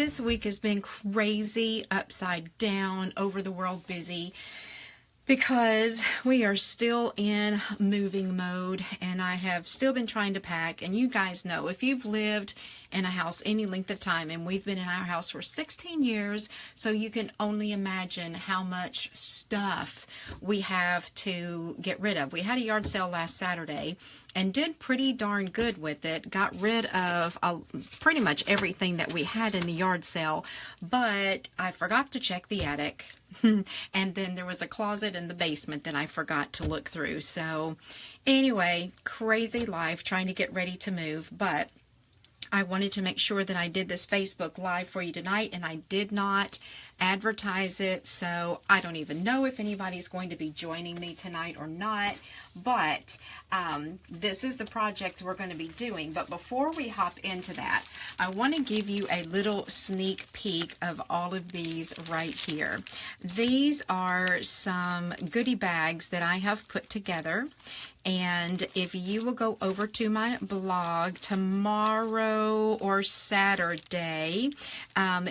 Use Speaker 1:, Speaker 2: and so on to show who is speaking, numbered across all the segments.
Speaker 1: This week has been crazy, upside down, over the world busy, because we are still in moving mode, and I have still been trying to pack. And you guys know, if you've lived in a house any length of time, and we've been in our house for 16 years, so you can only imagine how much stuff we have to get rid of. We had a yard sale last Saturday and did pretty darn good with it. Got rid of pretty much everything that we had in the yard sale, but I forgot to check the attic. And then there was a closet in the basement that I forgot to look through. So anyway, crazy life trying to get ready to move, but I wanted to make sure that I did this Facebook Live for you tonight, and I did not advertise it, so I don't even know if anybody's going to be joining me tonight or not, but this is the project we're going to be doing. But before we hop into that, I want to give you a little sneak peek of all of these right here. These are some goodie bags that I have put together, and if you will go over to my blog tomorrow or Saturday,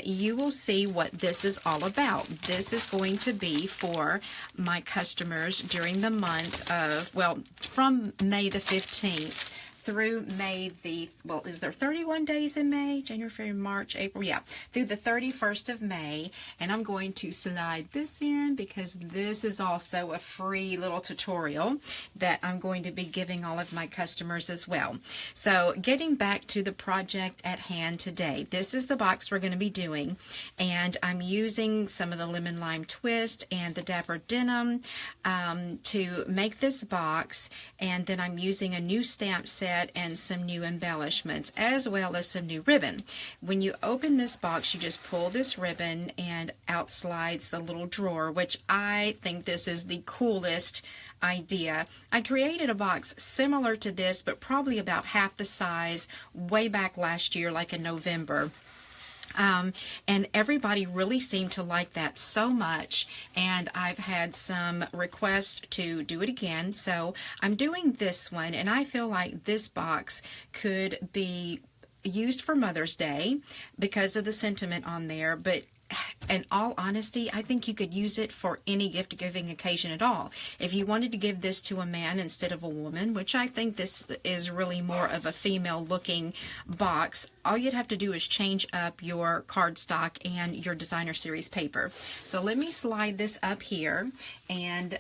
Speaker 1: you will see what this is all about. This is going to be for my customers during the month of, well, from May the 15th through May the, well, is there 31 days in May? January, February, March, April, yeah, through the 31st of May. And I'm going to slide this in because this is also a free little tutorial that I'm going to be giving all of my customers as well. So getting back to the project at hand today, this is the box we're going to be doing, and I'm using some of the lemon lime twist and the dapper denim to make this box, and then I'm using a new stamp set and some new embellishments, as well as some new ribbon. When you open this box, you just pull this ribbon and out slides the little drawer, which I think this is the coolest idea. I created a box similar to this, but probably about half the size way back last year, like in November. And everybody really seemed to like that so much, and I've had some requests to do it again, so I'm doing this one, and I feel like this box could be used for Mother's Day because of the sentiment on there, but in all honesty, I think you could use it for any gift-giving occasion at all. If you wanted to give this to a man instead of a woman, which I think this is really more of a female-looking box, all you'd have to do is change up your cardstock and your designer series paper. So let me slide this up here and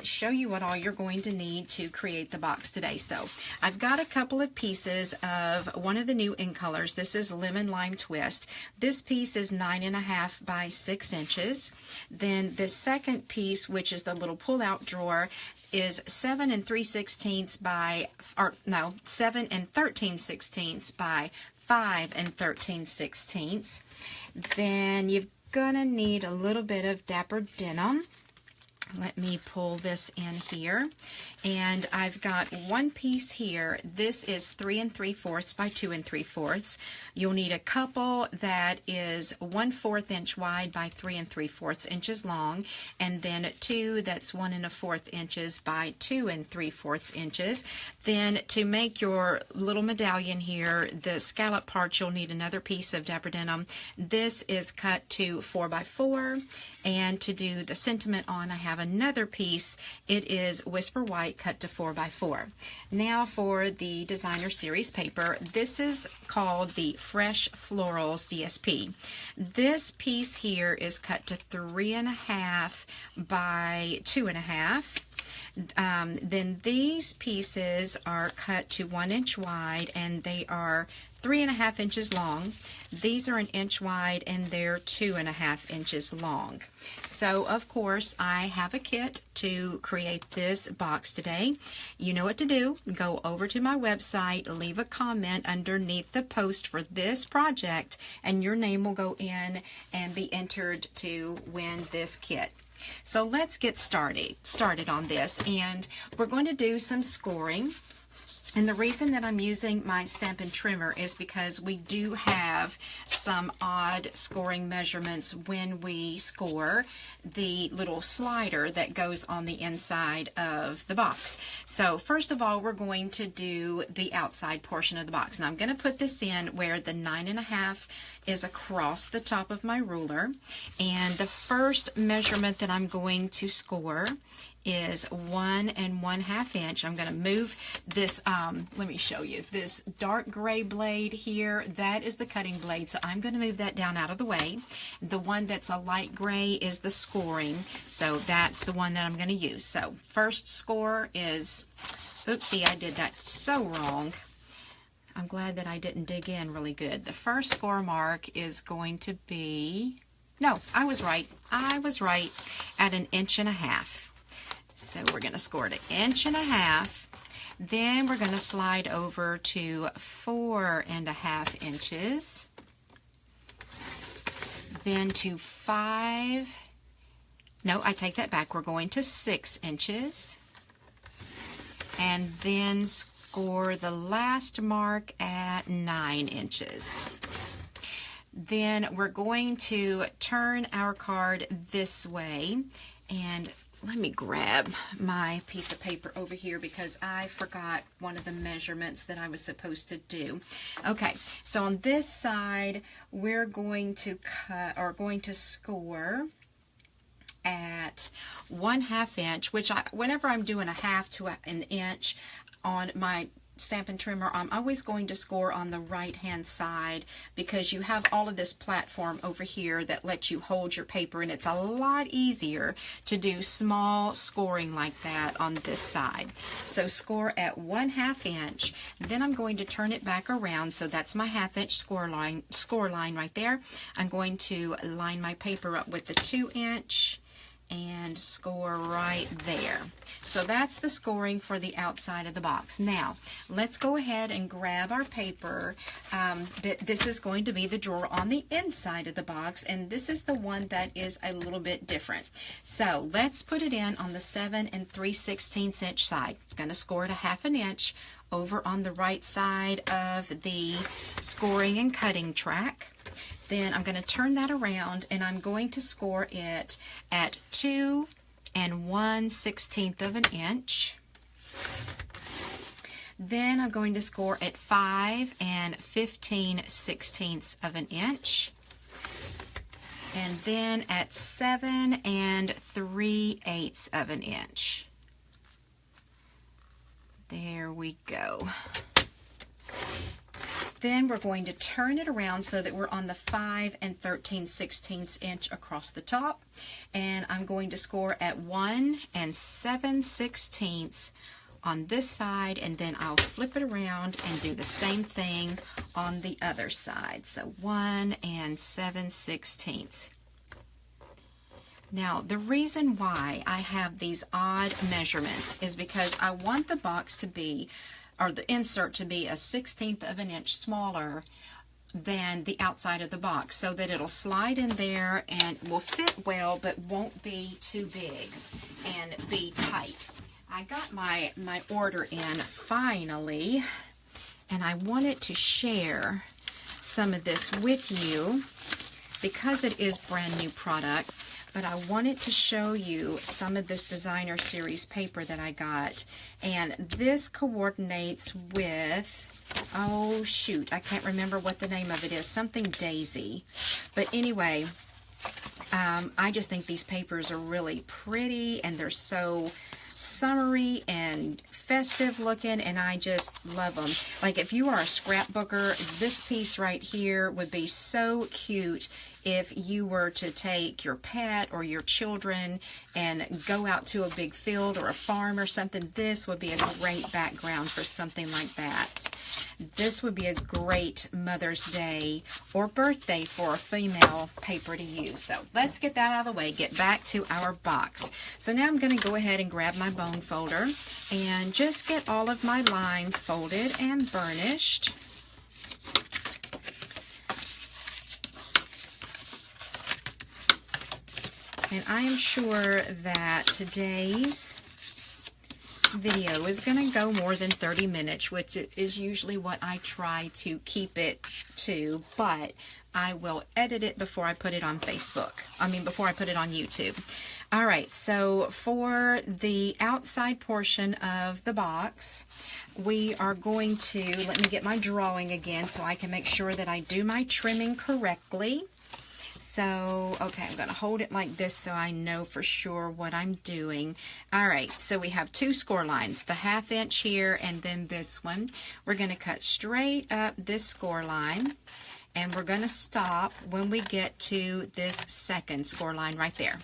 Speaker 1: show you what all you're going to need to create the box today. So I've got a couple of pieces of one of the new in colors. This is Lemon Lime Twist. This piece is 9.5 by 6 inches. Then the second piece, which is the little pull-out drawer, is 7 3/16 by, or no, 7 13/16 by 5 13/16. Then you're gonna need a little bit of dapper denim. Let me pull this in here, and I've got one piece here. This is 3 3/4 by 2 3/4. You'll need a couple that is 1/4 inch wide by 3 3/4 inches long, and then two that's 1 1/4 inches by 2 3/4 inches. Then to make your little medallion here, the scallop part, you'll need another piece of dapper denim. This is cut to 4 by 4, and to do the sentiment on, I have another piece. It is Whisper White cut to 4 by 4. Now for the designer series paper, this is called the Fresh Florals DSP. This piece here is cut to 3.5 by 2.5. Then these pieces are cut to 1 inch wide, and they are 3.5 inches long. These are 1 inch wide, and they're 2.5 inches long. So of course I have a kit to create this box today. You know what to do. Go over to my website, leave a comment underneath the post for this project, and your name will go in and be entered to win this kit. So let's get started on this, and we're going to do some scoring. And the reason that I'm using my Stampin' trimmer is because we do have some odd scoring measurements when we score the little slider that goes on the inside of the box. So first of all, we're going to do the outside portion of the box. Now I'm going to put this in where the 9.5 is across the top of my ruler, and the first measurement that I'm going to score is 1 1/2 inch. I'm going to move this, let me show you, this dark gray blade here, that is the cutting blade, so I'm going to move that down out of the way. The one that's a light gray is the scoring, so that's the one that I'm going to use. So first score is, oopsie, I did that so wrong. I'm glad that I didn't dig in really good. The first score mark is going to be, no, I was right, at 1 1/2 inches. So we're going to score it 1 1/2 inches. Then we're going to slide over to 4 1/2 inches. Then to 5, no, I take that back. We're going to 6 inches. And then score the last mark at 9 inches. Then we're going to turn our card this way, and let me grab my piece of paper over here because I forgot one of the measurements that I was supposed to do. Okay, so on this side we're going to cut, or going to score at 1/2 inch, which whenever I'm doing 1/2 to 1 inch on my Stampin' trimmer, I'm always going to score on the right hand side because you have all of this platform over here that lets you hold your paper, and it's a lot easier to do small scoring like that on this side. So score at 1/2 inch, then I'm going to turn it back around, so that's my 1/2 inch score line right there. I'm going to line my paper up with the 2 inch and score right there. So that's the scoring for the outside of the box. Now let's go ahead and grab our paper. This is going to be the drawer on the inside of the box, and this is the one that is a little bit different. So let's put it in on the 7 3/16 inch side. I'm going to score it 1/2 inch over on the right side of the scoring and cutting track. Then I'm going to turn that around, and I'm going to score it at 2 1/16 inch. Then I'm going to score at 5 15/16 inch. And then at 7 3/8 inch. There we go. Then we're going to turn it around so that we're on the 5 13/16 inch across the top. And I'm going to score at 1 7/16 on this side, and then I'll flip it around and do the same thing on the other side. So 1 7/16. Now, the reason why I have these odd measurements is because I want the box to be, or the insert to be, 1/16 inch smaller than the outside of the box, so that it'll slide in there and will fit well but won't be too big and be tight. I got my order in finally, and I wanted to share some of this with you because it is brand new product. But I wanted to show you some of this designer series paper that I got, and this coordinates with, oh shoot, I can't remember what the name of it is, something Daisy. But anyway, I just think these papers are really pretty, and they're so summery and festive looking, and I just love them. Like, if you are a scrapbooker, this piece right here would be so cute if you were to take your pet or your children and go out to a big field or a farm or something. This would be a great background for something like that. This would be a great Mother's Day or birthday for a female paper to use. So let's get that out of the way, get back to our box. So now I'm going to go ahead and grab my bone folder and just get all of my lines folded and burnished. And I am sure that today's video is going to go more than 30 minutes, which is usually what I try to keep it to. But I will edit it before I put it on Facebook. Before I put it on YouTube. All right, so for the outside portion of the box, we are going to, let me get my drawing again so I can make sure that I do my trimming correctly. So, okay, I'm going to hold it like this so I know for sure what I'm doing. All right, so we have two score lines, the 1/2 inch here and then this one. We're going to cut straight up this score line, and we're going to stop when we get to this second score line right there.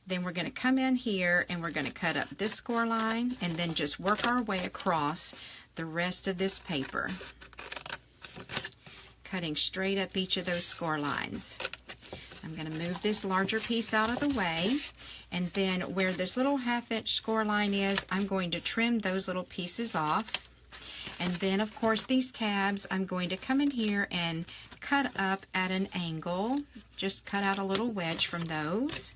Speaker 1: Then we're going to come in here and we're going to cut up this score line and then just work our way across the rest of this paper, cutting straight up each of those score lines. I'm going to move this larger piece out of the way, and then where this little 1/2 inch score line is, I'm going to trim those little pieces off. And then of course these tabs, I'm going to come in here and cut up at an angle, just cut out a little wedge from those.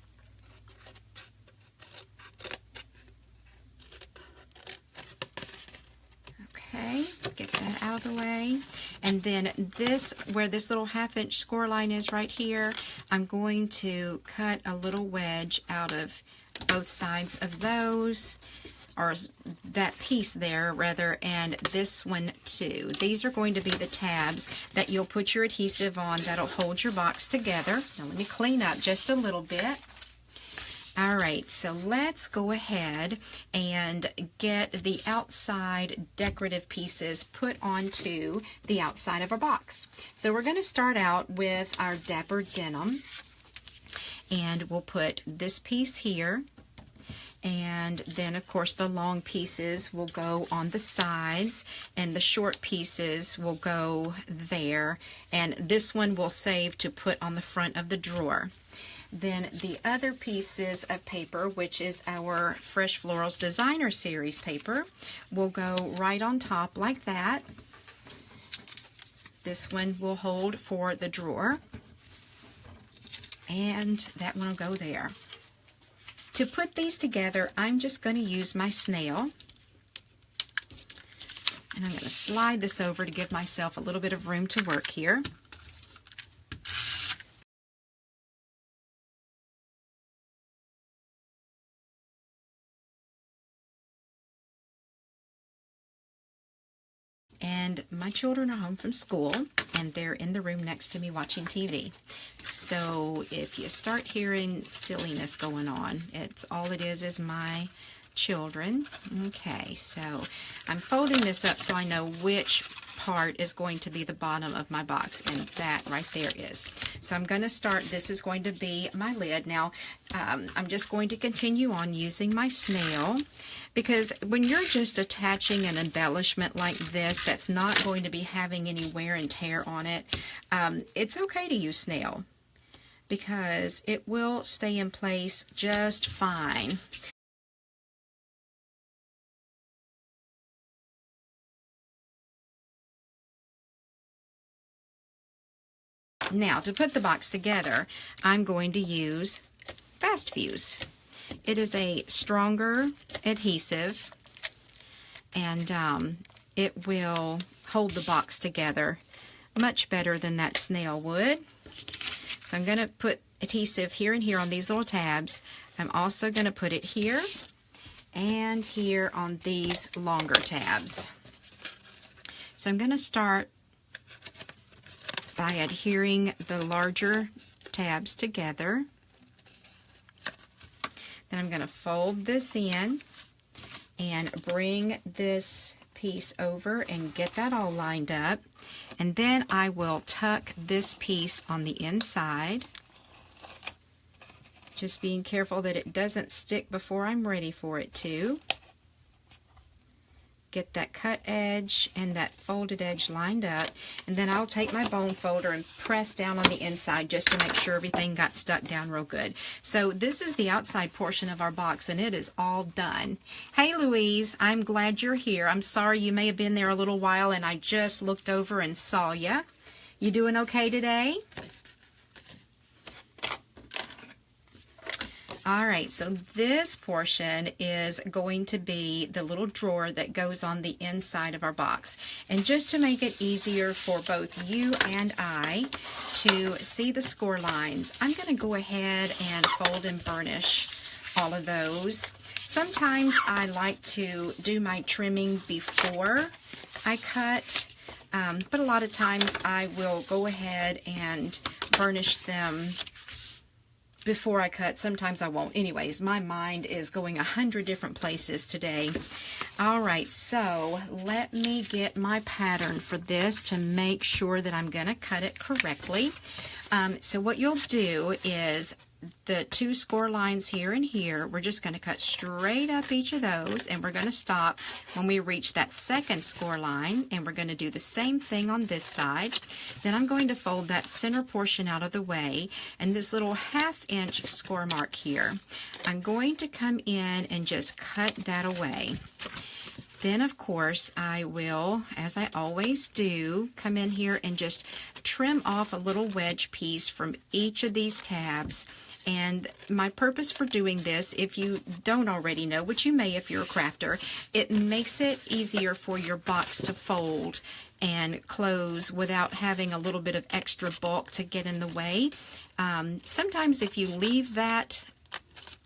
Speaker 1: Okay, get that out of the way. And then this, where this little 1/2 inch score line is right here, I'm going to cut a little wedge out of both sides of those, or that piece there rather, and this one too. These are going to be the tabs that you'll put your adhesive on that'll hold your box together. Now let me clean up just a little bit. All right, so let's go ahead and get the outside decorative pieces put onto the outside of our box. So we're going to start out with our Dapper Denim, and we'll put this piece here, and then of course the long pieces will go on the sides and the short pieces will go there, and this one we'll save to put on the front of the drawer. Then the other pieces of paper, which is our Fresh Florals Designer Series paper, will go right on top like that. This one will hold for the drawer, and that one will go there. To put these together, I'm just going to use my snail, and I'm going to slide this over to give myself a little bit of room to work here. And my children are home from school, and they're in the room next to me watching TV. So if you start hearing silliness going on, it's all it is my children. Okay, so I'm folding this up so I know which part is going to be the bottom of my box, and that right there is. So I'm going to start, this is going to be my lid. Now I'm just going to continue on using my snail, because when you're just attaching an embellishment like this that's not going to be having any wear and tear on it, it's okay to use snail because it will stay in place just fine. Now, to put the box together, I'm going to use Fast Fuse. It is a stronger adhesive, and it will hold the box together much better than that snail would. So I'm going to put adhesive here and here on these little tabs. I'm also going to put it here and here on these longer tabs. So I'm going to start by adhering the larger tabs together. Then I'm going to fold this in and bring this piece over and get that all lined up. And then I will tuck this piece on the inside, just being careful that it doesn't stick before I'm ready for it to. Get that cut edge and that folded edge lined up, and then I'll take my bone folder and press down on the inside just to make sure everything got stuck down real good. So this is the outside portion of our box, and it is all done. Hey Louise, I'm glad you're here. I'm sorry you may have been there a little while and I just looked over and saw you. You doing okay today? All right, so this portion is going to be the little drawer that goes on the inside of our box. And just to make it easier for both you and I to see the score lines, I'm going to go ahead and fold and burnish all of those. Sometimes I like to do my trimming before I cut, but a lot of times I will go ahead and burnish them before I cut. Sometimes I won't. Anyways, my mind is going 100 different places today. All right, so let me get my pattern for this to make sure that I'm going to cut it correctly. So what you'll do is the 2 score lines here and here, we're just going to cut straight up each of those, and we're going to stop when we reach that second score line, and we're going to do the same thing on this side. Then I'm going to fold that center portion out of the way, and this little 1/2 inch score mark here, I'm going to come in and just cut that away. Then, of course, I will, as I always do, come in here and just trim off a little wedge piece from each of these tabs. And my purpose for doing this, if you don't already know, which you may if you're a crafter, it makes it easier for your box to fold and close without having a little bit of extra bulk to get in the way. Sometimes if you leave that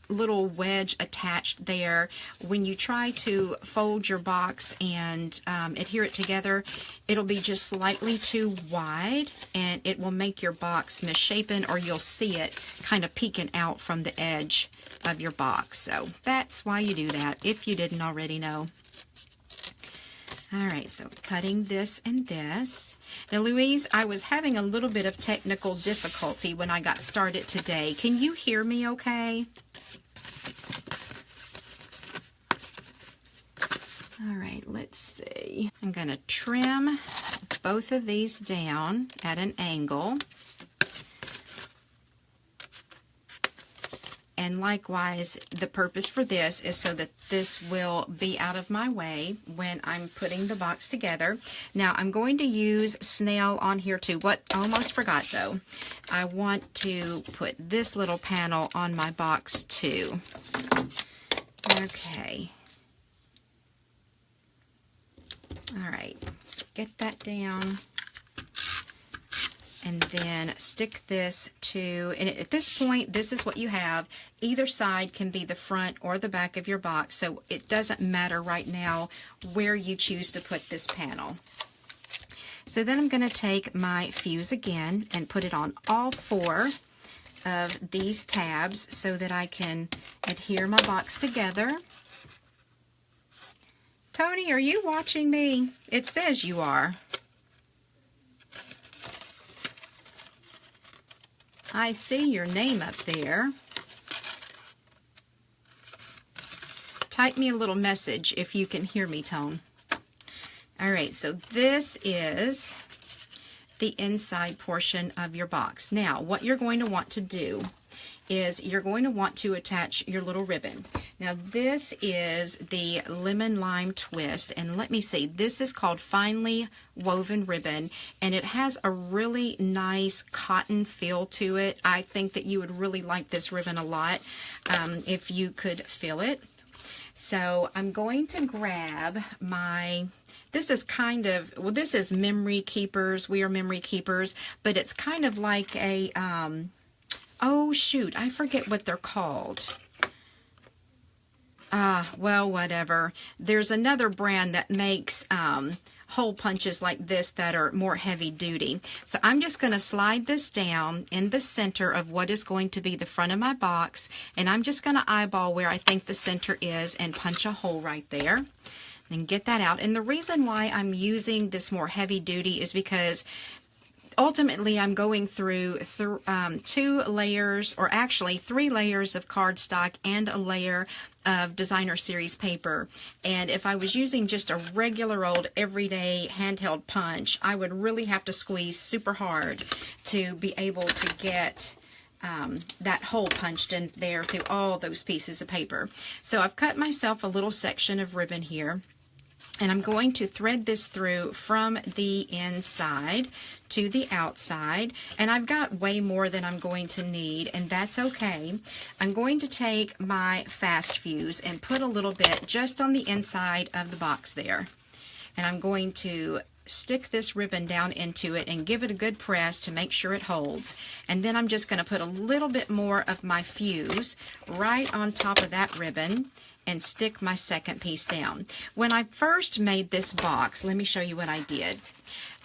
Speaker 1: little wedge attached there, when you try to fold your box and adhere it together, it'll be just slightly too wide and it will make your box misshapen, or you'll see it kind of peeking out from the edge of your box. So that's why you do that, if you didn't already know. All right, so cutting this and this. Now, Louise, I was having a little bit of technical difficulty when I got started today. Can you hear me okay? All right, let's see. I'm going to trim both of these down at an angle. And likewise, the purpose for this is so that this will be out of my way when I'm putting the box together. Now, I'm going to use snail on here too. What I almost forgot though, I want to put this little panel on my box too. Okay. All right, so get that down. And then stick this to, and at this point, this is what you have. Either side can be the front or the back of your box, so it doesn't matter right now where you choose to put this panel. So then I'm going to take my fuse again and put it on all 4 of these tabs so that I can adhere my box together. Tony, are you watching me? It says you are. I see your name up there. Type me a little message if you can hear me, Tone. All right, so this is the inside portion of your box. Now, what you're going to want to do is you're going to want to attach your little ribbon. Now, this is the lemon lime twist, and let me see, this is called finely woven ribbon, and it has a really nice cotton feel to it. I think that you would really like this ribbon a lot if you could feel it. So I'm going to grab my, this is kind of, well, this is Memory Keepers. We are Memory Keepers, but it's kind of like a, oh shoot, I forget what they're called. Well, whatever. There's another brand that makes hole punches like this that are more heavy duty. So I'm just going to slide this down in the center of what is going to be the front of my box, and I'm just going to eyeball where I think the center is and punch a hole right there. Then get that out. And the reason why I'm using this more heavy duty is because ultimately I'm going through 2 layers, or actually 3 layers of cardstock and a layer of designer series paper. And if I was using just a regular old everyday handheld punch, I would really have to squeeze super hard to be able to get that hole punched in there through all those pieces of paper. So I've cut myself a little section of ribbon here. And I'm going to thread this through from the inside to the outside. And I've got way more than I'm going to need, and that's okay. I'm going to take my fast fuse and put a little bit just on the inside of the box there. And I'm going to stick this ribbon down into it and give it a good press to make sure it holds. And then I'm just going to put a little bit more of my fuse right on top of that ribbon and stick my second piece down. When I first made this box, let me show you what I did.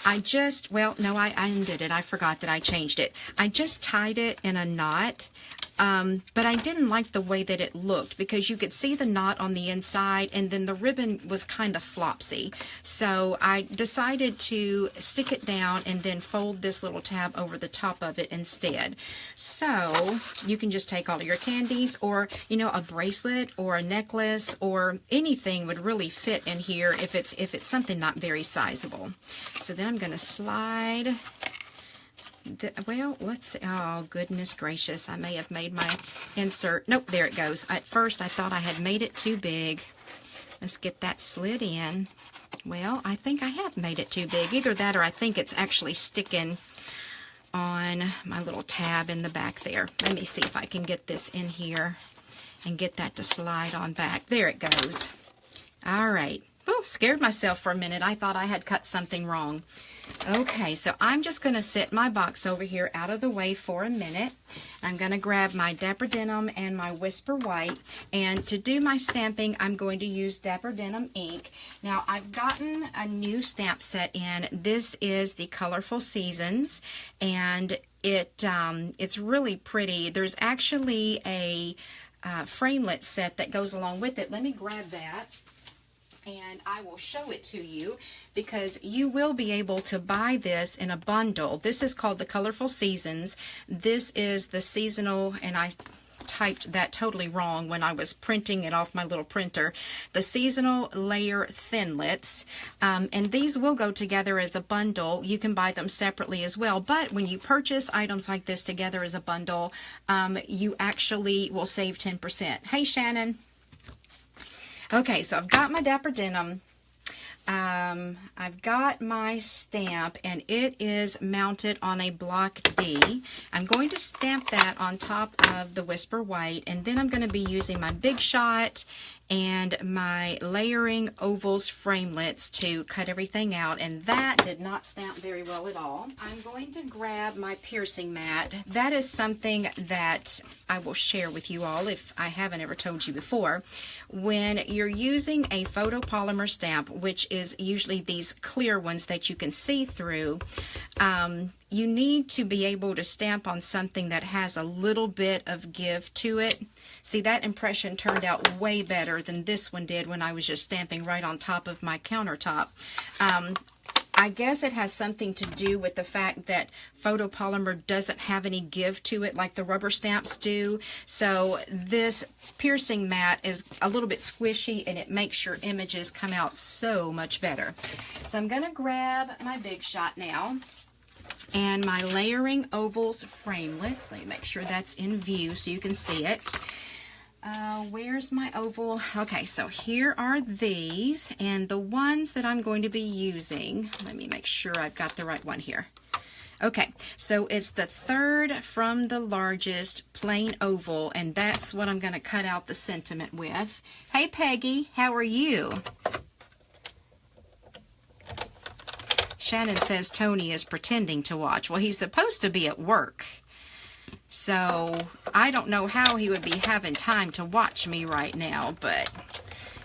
Speaker 1: I undid it. I forgot that I changed it. I just tied it in a knot. But I didn't like the way that it looked because you could see the knot on the inside and then the ribbon was kind of flopsy. So I decided to stick it down and then fold this little tab over the top of it instead. So you can just take all of your candies, or a bracelet or a necklace or anything would really fit in here if it's something not very sizable. So then I'm going to slide. Well, let's see. Oh, goodness gracious. I may have made my insert. Nope, there it goes. At first, I thought I had made it too big. Let's get that slid in. Well, I think I have made it too big. Either that or I think it's actually sticking on my little tab in the back there. Let me see if I can get this in here and get that to slide on back. There it goes. All right. Oh, scared myself for a minute. I thought I had cut something wrong. Okay, so I'm just going to set my box over here out of the way for a minute. I'm going to grab my Dapper Denim and my Whisper White. And to do my stamping, I'm going to use Dapper Denim ink. Now, I've gotten a new stamp set in. This is the Colorful Seasons, and it's really pretty. There's actually a framelit set that goes along with it. Let me grab that, and I will show it to you, because you will be able to buy this in a bundle. This is called the Colorful Seasons. This is the seasonal, and I typed that totally wrong when I was printing it off my little printer. The seasonal layer thinlits, and these will go together as a bundle. You can buy them separately as well, but when you purchase items like this together as a bundle, you actually will save 10%. Hey, Shannon. Okay, so I've got my Dapper Denim. I've got my stamp, and it is mounted on a block D. I'm going to stamp that on top of the Whisper White, and then I'm going to be using my Big Shot and my layering ovals framelits to cut everything out, and that did not stamp very well at all. I'm going to grab my piercing mat. That is something that I will share with you all if I haven't ever told you before. When you're using a photopolymer stamp, which is usually these clear ones that you can see through, you need to be able to stamp on something that has a little bit of give to it. See, that impression turned out way better than this one did when I was just stamping right on top of my countertop. I guess it has something to do with the fact that photopolymer doesn't have any give to it like the rubber stamps do. So this piercing mat is a little bit squishy, and it makes your images come out so much better. So I'm going to grab my Big Shot now, and my layering ovals framelits. Let me make sure that's in view so you can see it. Where's my oval? Okay, so here are these, and the ones that I'm going to be using, let me make sure I've got the right one here. Okay, so it's the third from the largest plain oval, and that's what I'm going to cut out the sentiment with. Hey Peggy, how are you? Shannon says Tony is pretending to watch. Well, he's supposed to be at work. So I don't know how he would be having time to watch me right now, but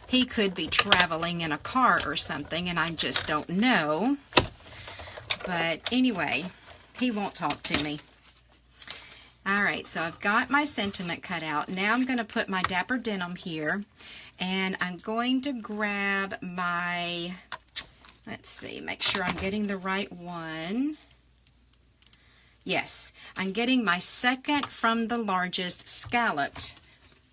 Speaker 1: he could be traveling in a car or something, and I just don't know. But anyway, he won't talk to me. Alright, so I've got my sentiment cut out. Now I'm going to put my Dapper Denim here, and I'm going to grab my, let's see, make sure I'm getting the right one. Yes, I'm getting my second from the largest scalloped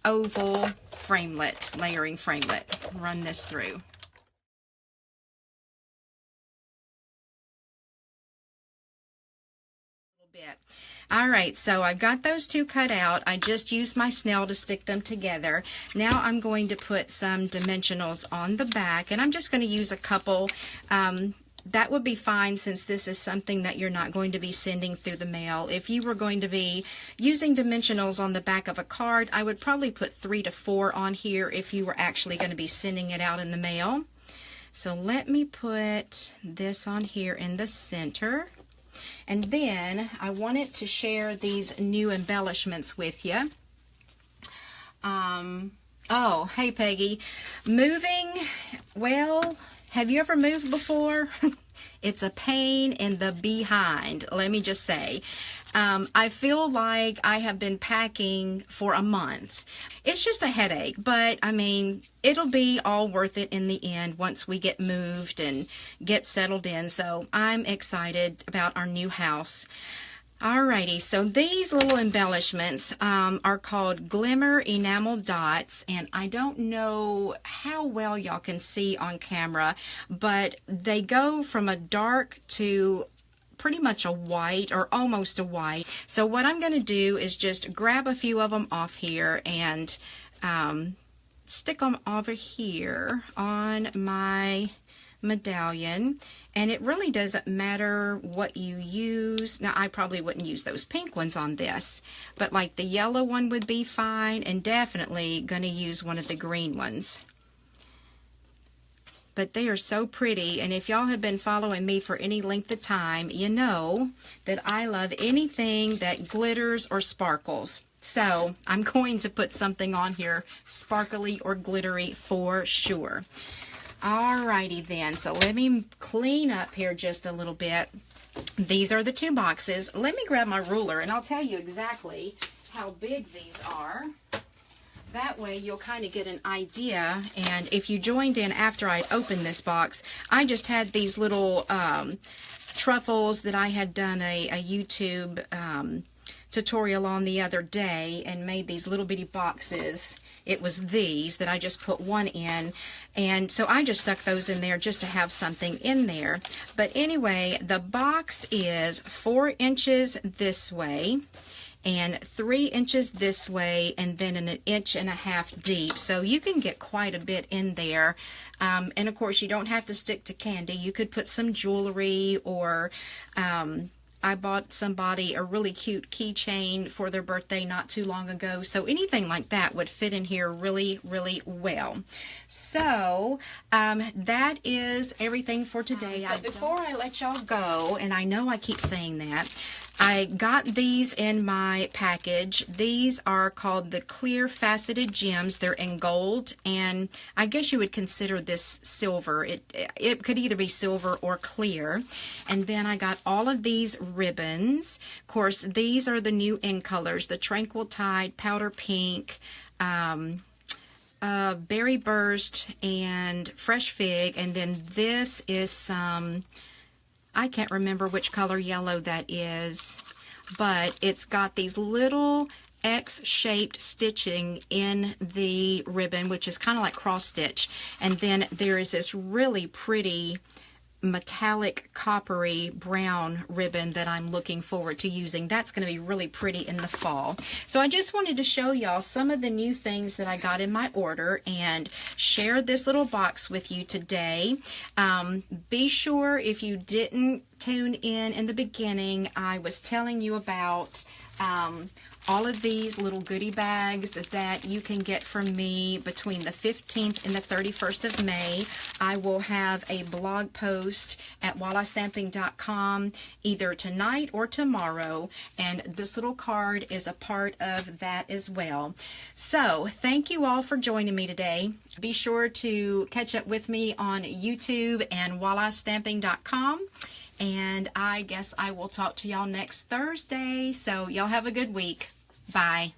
Speaker 1: oval framelit, layering framelit. Run this through. it. All right, so I've got those two cut out. I just used my snail to stick them together. Now I'm going to put some dimensionals on the back, and I'm just going to use a couple. That would be fine since this is something that you're not going to be sending through the mail. If you were going to be using dimensionals on the back of a card, I would probably put 3 to 4 on here if you were actually going to be sending it out in the mail. So let me put this on here in the center. And then I wanted to share these new embellishments with you. Oh, hey Peggy. Moving, well, have you ever moved before? It's a pain in the behind, let me just say. I feel like I have been packing for a month. It's just a headache, but I mean, it'll be all worth it in the end once we get moved and get settled in. So I'm excited about our new house. Alrighty, so these little embellishments are called Glimmer Enamel Dots, and I don't know how well y'all can see on camera, but they go from a dark to pretty much a white or almost a white. So what I'm going to do is just grab a few of them off here and stick them over here on my medallion, and it really doesn't matter what you use. Now I probably wouldn't use those pink ones on this, but like the yellow one would be fine, and definitely gonna use one of the green ones. But they are so pretty, and if y'all have been following me for any length of time, you know that I love anything that glitters or sparkles. So I'm going to put something on here sparkly or glittery for sure. Alrighty then, so let me clean up here just a little bit. These are the two boxes. Let me grab my ruler and I'll tell you exactly how big these are. That way you'll kind of get an idea. And if you joined in after I opened this box, I just had these little truffles that I had done a YouTube tutorial on the other day and made these little bitty boxes. It was these that I just put one in, and so I just stuck those in there just to have something in there. But anyway, the box is 4 inches this way and 3 inches this way, and then an 1.5 inches deep. So you can get quite a bit in there. And of course you don't have to stick to candy. You could put some jewelry, or I bought somebody a really cute keychain for their birthday not too long ago. So anything like that would fit in here really, really well. So that is everything for today. But before I let y'all go, and I know I keep saying that, I got these in my package. These are called the clear faceted gems. They're in gold, and I guess you would consider this silver. It could either be silver or clear. And then I got all of these ribbons. Of course, these are the new in colors, the Tranquil Tide, Powder Pink, Berry Burst, and Fresh Fig. And then this is some, I can't remember which color yellow that is, but it's got these little X-shaped stitching in the ribbon, which is kind of like cross stitch. And then there is this really pretty metallic coppery brown ribbon that I'm looking forward to using. That's going to be really pretty in the fall. So I just wanted to show y'all some of the new things that I got in my order and share this little box with you today. Be sure, if you didn't tune in the beginning, I was telling you about all of these little goodie bags that you can get from me between the 15th and the 31st of May. I will have a blog post at wallastamping.com either tonight or tomorrow, and this little card is a part of that as well. So thank you all for joining me today. Be sure to catch up with me on YouTube and wallastamping.com. And I guess I will talk to y'all next Thursday. So y'all have a good week. Bye.